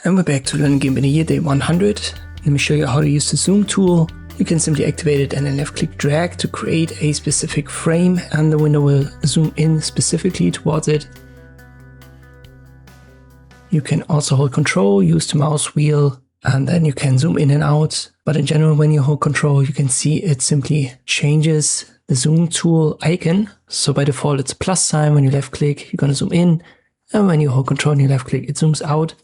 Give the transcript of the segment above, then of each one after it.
And we're back to learning Gimp in a year, day 100. Let me show you how to use the zoom tool. You can simply activate it and then left click drag to create a specific frame, and the window will zoom in specifically towards it. You can also hold Control, use the mouse wheel, and then you can zoom in and out. But in general, when you hold Control, you can see it simply changes the zoom tool icon. So by default, it's a plus sign. When you left click, you're going to zoom in. And when you hold Control and you left click, it zooms out.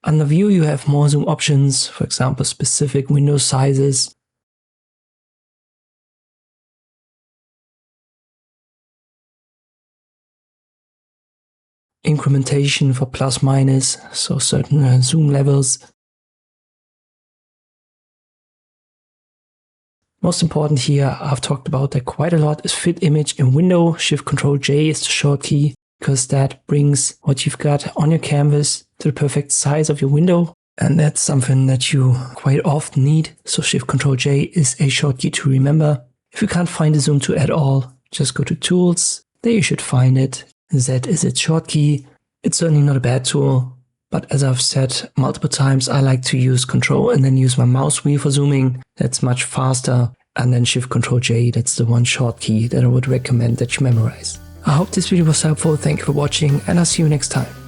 Under View, you have more zoom options, for example, specific window sizes. Incrementation for plus minus, so certain zoom levels. Most important here, I've talked about that quite a lot, is fit image in window. Shift-Control-J is the short key, because that brings what you've got on your canvas to the perfect size of your window. And that's something that you quite often need. So Shift-Control-J is a short key to remember. If you can't find the zoom tool at all, just go to Tools. There you should find it. Z is its short key. It's certainly not a bad tool, but as I've said multiple times, I like to use Control and then use my mouse wheel for zooming. That's much faster. And then Shift-Control-J, that's the one short key that I would recommend that you memorize. I hope this video was helpful. Thank you for watching, and I'll see you next time.